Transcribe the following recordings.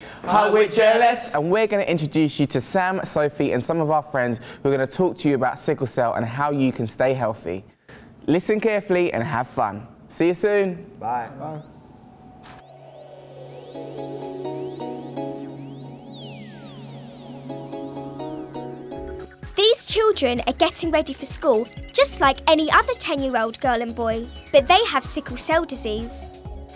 Hi, we're jealous. And we're going to introduce you to Sam, Sophie and some of our friends who are going to talk to you about sickle cell and how you can stay healthy. Listen carefully and have fun. See you soon. Bye. Bye. These children are getting ready for school just like any other 10-year-old girl and boy, but they have sickle cell disease.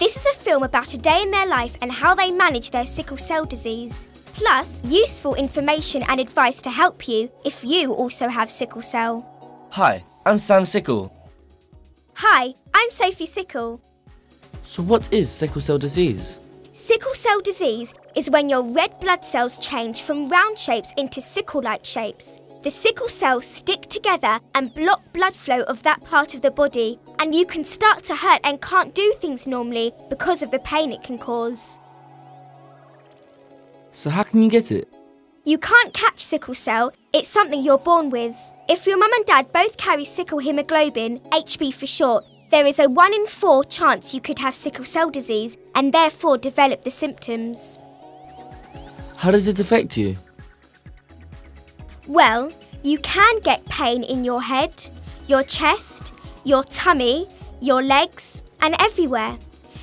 This is a film about a day in their life and how they manage their sickle cell disease. Plus, useful information and advice to help you if you also have sickle cell. Hi, I'm Sam Sickle. Hi, I'm Sophie Sickle. So what is sickle cell disease? Sickle cell disease is when your red blood cells change from round shapes into sickle-like shapes. The sickle cells stick together and block blood flow of that part of the body, and you can start to hurt and can't do things normally because of the pain it can cause. So how can you get it? You can't catch sickle cell, it's something you're born with. If your mum and dad both carry sickle hemoglobin, HB for short, there is a 1 in 4 chance you could have sickle cell disease and therefore develop the symptoms. How does it affect you? Well, you can get pain in your head, your chest, your tummy, your legs, and everywhere.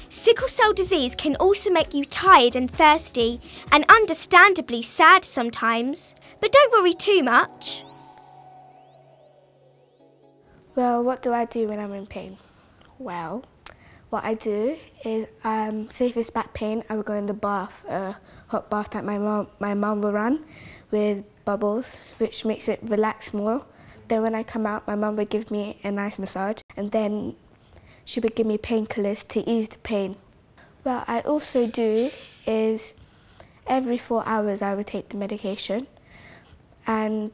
Sickle cell disease can also make you tired and thirsty, and understandably sad sometimes. But don't worry too much. Well, what do I do when I'm in pain? Well, what I do is, say if it's back pain, I would go in the bath, a hot bath that my mum will run with bubbles, which makes it relax more. Then when I come out, my mum would give me a nice massage, and then she would give me painkillers to ease the pain. What I also do is every 4 hours I would take the medication, and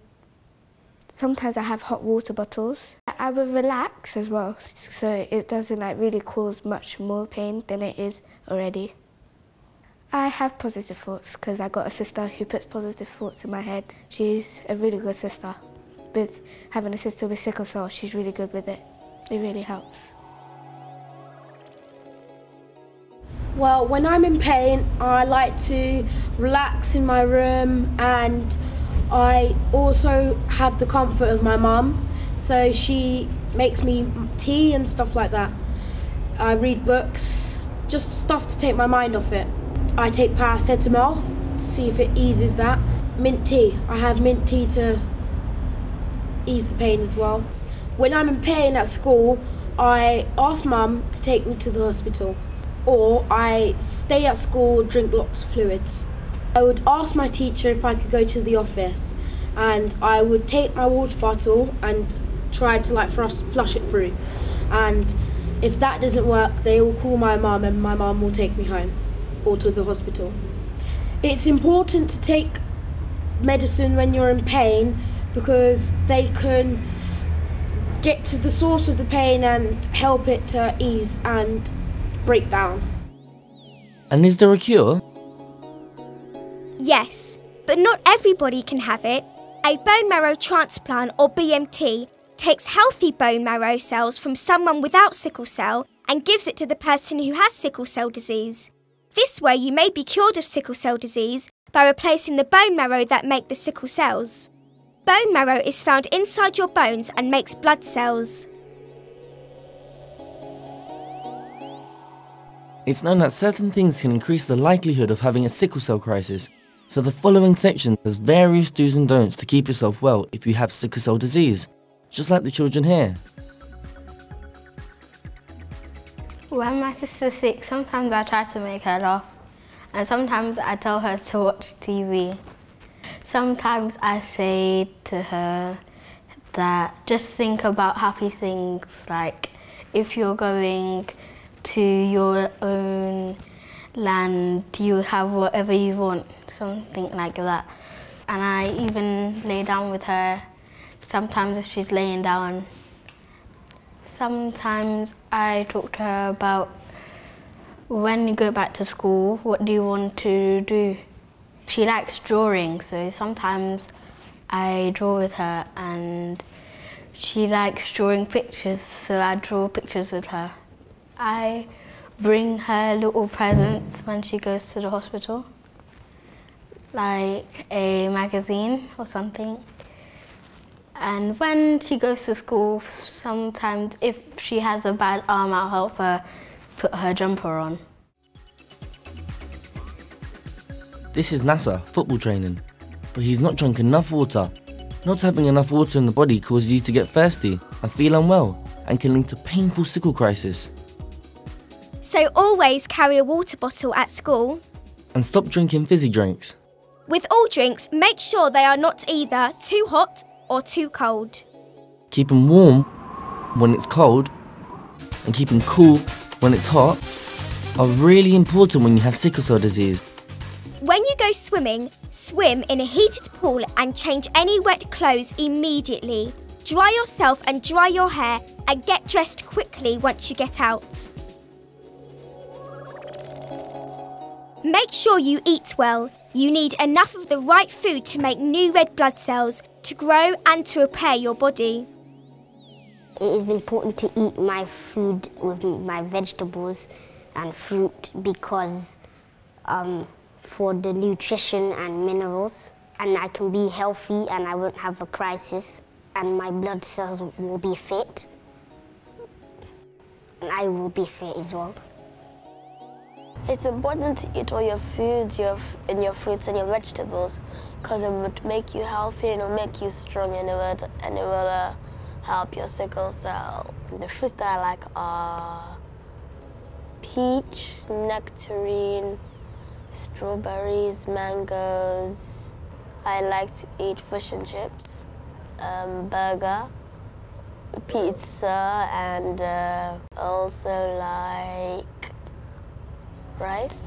sometimes I have hot water bottles. I would relax as well, so it doesn't really cause much more pain than it is already. I have positive thoughts because I got a sister who puts positive thoughts in my head. She's a really good sister. With having a sister with sickle cell, she's really good with it. It really helps. Well, when I'm in pain, I like to relax in my room, and I also have the comfort of my mum. So she makes me tea and stuff like that. I read books, just stuff to take my mind off it. I take paracetamol to see if it eases that. Mint tea. I have mint tea to ease the pain as well. When I'm in pain at school, I ask Mum to take me to the hospital, or I stay at school, drink lots of fluids. I would ask my teacher if I could go to the office, and I would take my water bottle and try to flush it through. And if that doesn't work, they will call my mum, and my mum will take me home or to the hospital. It's important to take medicine when you're in pain because they can get to the source of the pain and help it to ease and break down. And is there a cure? Yes, but not everybody can have it. A bone marrow transplant, or BMT, takes healthy bone marrow cells from someone without sickle cell and gives it to the person who has sickle cell disease. This way you may be cured of sickle cell disease by replacing the bone marrow that make the sickle cells. Bone marrow is found inside your bones and makes blood cells. It's known that certain things can increase the likelihood of having a sickle cell crisis. So the following section has various do's and don'ts to keep yourself well if you have sickle cell disease, just like the children here. When my sister's sick, sometimes I try to make her laugh, and sometimes I tell her to watch TV. Sometimes I say to her that just think about happy things, like if you're going to your own land, you have whatever you want, something like that. And I even lay down with her, sometimes if she's laying down. Sometimes I talk to her about when you go back to school, what do you want to do? She likes drawing, so sometimes I draw with her, and she likes drawing pictures, so I draw pictures with her. I bring her little presents when she goes to the hospital. like a magazine or something. And when she goes to school, sometimes if she has a bad arm, I'll help her put her jumper on. This is Nasser, football training, but he's not drunk enough water. Not having enough water in the body causes you to get thirsty and feel unwell and can lead to painful sickle crisis. So always carry a water bottle at school. And stop drinking fizzy drinks. With all drinks, make sure they are not either too hot or too cold. Keep them warm when it's cold and keep them cool when it's hot are really important when you have sickle cell disease. When you go swimming, swim in a heated pool and change any wet clothes immediately. Dry yourself and dry your hair and get dressed quickly once you get out. Make sure you eat well. You need enough of the right food to make new red blood cells, to grow and to repair your body. It is important to eat my food with my vegetables and fruit because for the nutrition and minerals, and I can be healthy and I won't have a crisis and my blood cells will be fit and I will be fit as well. It's important to eat all your foods and your fruits and your vegetables because it would make you healthy and it will make you strong and it will help your sickle cell. The fruits that I like are peach, nectarine, strawberries, mangoes. I like to eat fish and chips, burger, pizza, and also like rice.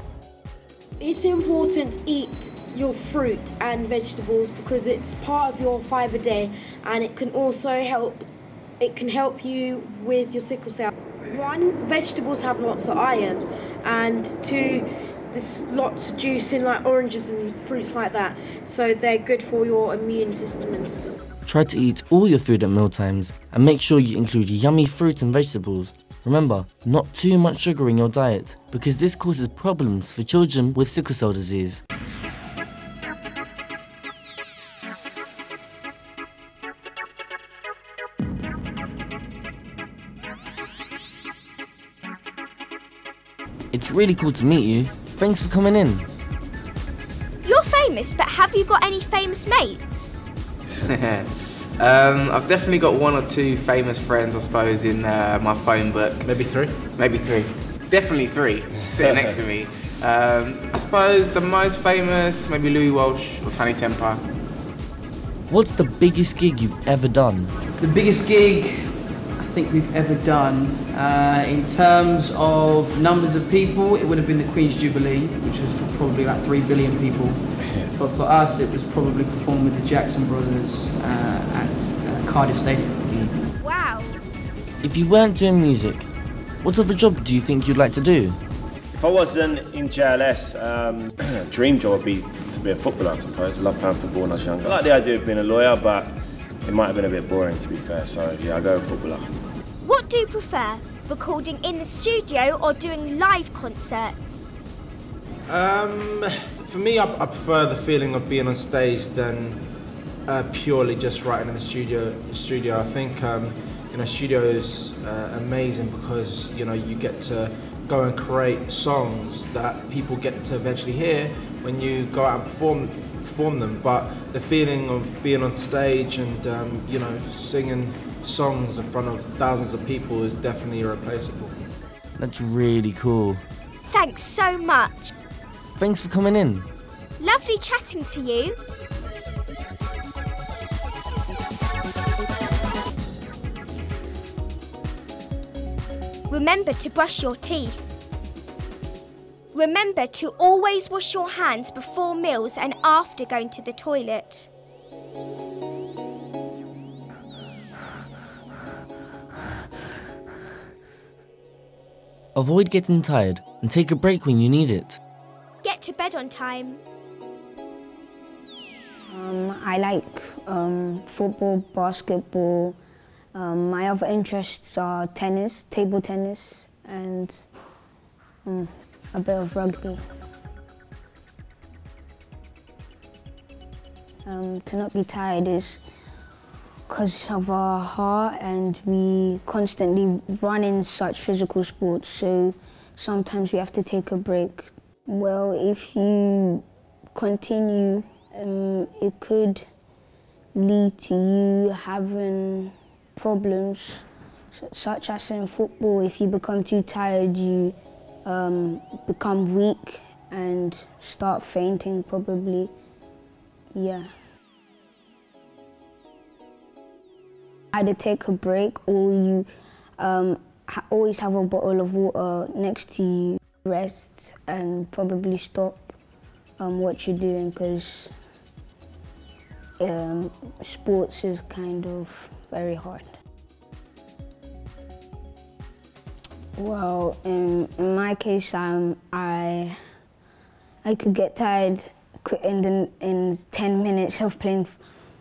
It's important to eat your fruit and vegetables because it's part of your fibre day and it can also help you with your sickle cell. One, vegetables have lots of iron, and two, there's lots of juice in like oranges and fruits like that, so they're good for your immune system and stuff. Try to eat all your food at mealtimes and make sure you include yummy fruit and vegetables. Remember, not too much sugar in your diet because this causes problems for children with sickle cell disease. It's really cool to meet you. Thanks for coming in. You're famous, but have you got any famous mates? I've definitely got one or two famous friends, I suppose, in my phone book. Maybe three? Maybe three. Definitely three, sitting next to me. I suppose the most famous, maybe Louis Walsh or Tiny Temper. What's the biggest gig you've ever done? The biggest gig I think we've ever done, in terms of numbers of people, it would have been the Queen's Jubilee, which was for probably like 3 billion people. But for us, it was probably performed with the Jackson Brothers at Cardiff Stadium. Wow. If you weren't doing music, what other job do you think you'd like to do? If I wasn't in JLS, dream job would be to be a footballer, I suppose. I love playing football when I was younger. I like the idea of being a lawyer, but it might have been a bit boring, to be fair, so yeah, I'll go with footballer. What do you prefer, recording in the studio or doing live concerts? For me, I prefer the feeling of being on stage than purely just writing in the studio. I think studio is amazing because you get to go and create songs that people get to eventually hear when you go out and perform them. But the feeling of being on stage and singing songs in front of thousands of people is definitely irreplaceable. That's really cool. Thanks so much. Thanks for coming in. Lovely chatting to you. Remember to brush your teeth. Remember to always wash your hands before meals and after going to the toilet. Avoid getting tired and take a break when you need it. Get to bed on time. I like football, basketball. My other interests are tennis, table tennis, and a bit of rugby. to not be tired is because of our heart, and we constantly run in such physical sports, so sometimes we have to take a break. Well, if you continue, it could lead to you having problems, such as in football. If you become too tired, you become weak and start fainting probably. Yeah. Either take a break, or you always have a bottle of water next to you, rest and probably stop what you're doing, because sports is kind of very hard. Well, in my case, I could get tired in 10 minutes of playing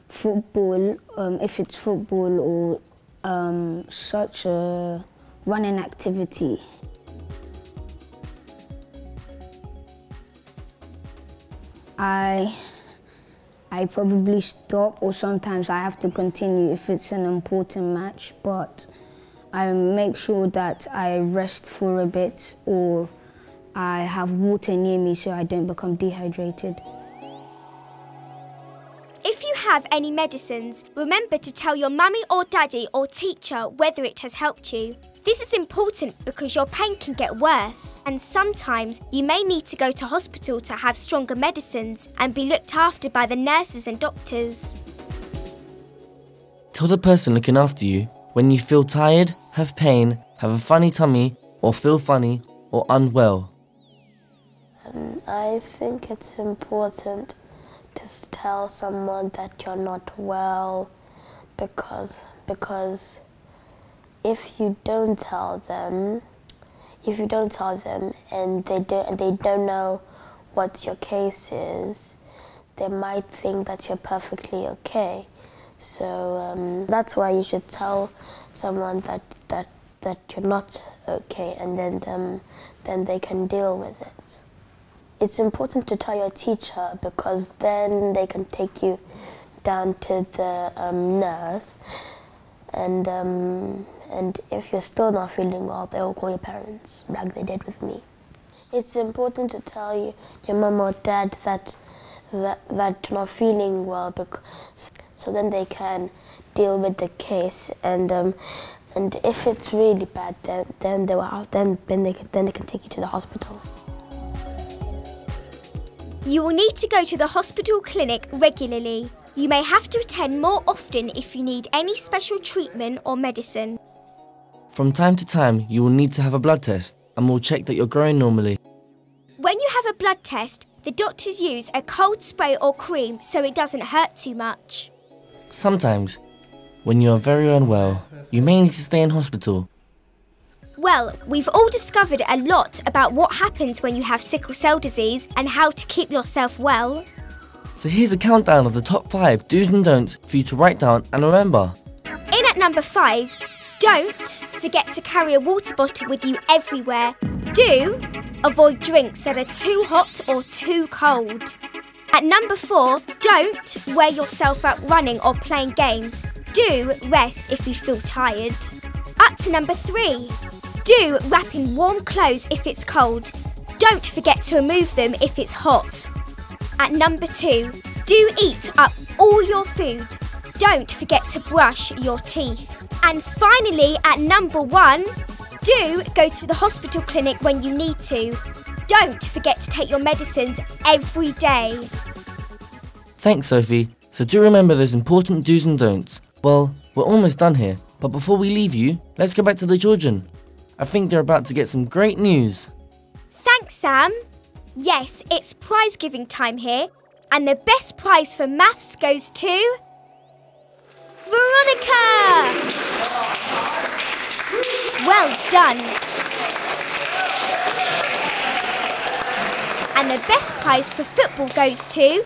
football, if it's football or such a running activity. I probably stop, or sometimes I have to continue if it's an important match, but I make sure that I rest for a bit, or I have water near me so I don't become dehydrated. If you have any medicines, remember to tell your mummy or daddy or teacher whether it has helped you. This is important because your pain can get worse, and sometimes you may need to go to hospital to have stronger medicines and be looked after by the nurses and doctors. Tell the person looking after you when you feel tired, have pain, have a funny tummy, or feel funny or unwell. I think it's important to tell someone that you're not well, because if you don't tell them and they don't know what your case is, they might think that you're perfectly okay. So that's why you should tell someone that you're not okay, and then they can deal with it. It's important to tell your teacher, because then they can take you down to the nurse, and if you're still not feeling well, they will call your parents, like they did with me. It's important to tell your mum or dad that you're not feeling well, so then they can deal with the case, and if it's really bad, then they can take you to the hospital. You will need to go to the hospital clinic regularly. You may have to attend more often if you need any special treatment or medicine. From time to time, you will need to have a blood test, and we'll check that you're growing normally. When you have a blood test, the doctors use a cold spray or cream so it doesn't hurt too much. Sometimes, when you are very unwell, you may need to stay in hospital. Well, we've all discovered a lot about what happens when you have sickle cell disease and how to keep yourself well. So here's a countdown of the top 5 do's and don'ts for you to write down and remember. In at number 5, don't forget to carry a water bottle with you everywhere. Do avoid drinks that are too hot or too cold. At number 4, don't wear yourself out running or playing games. Do rest if you feel tired. Up to number 3, do wrap in warm clothes if it's cold. Don't forget to remove them if it's hot. At number 2, do eat up all your food. Don't forget to brush your teeth. And finally, at number 1, do go to the hospital clinic when you need to. Don't forget to take your medicines every day. Thanks, Sophie. So do remember those important do's and don'ts. Well, we're almost done here, but before we leave you, let's go back to the children. I think they're about to get some great news. Thanks, Sam. Yes, it's prize giving time here, and the best prize for maths goes to Veronica! Well done. And the best prize for football goes to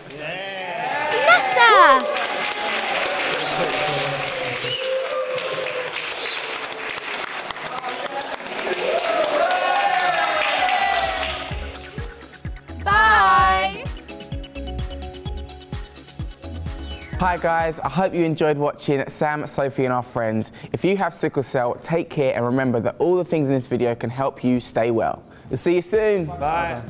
Nasa! Hi guys, I hope you enjoyed watching Sam, Sophie and our friends. If you have sickle cell, take care and remember that all the things in this video can help you stay well. We'll see you soon. Bye.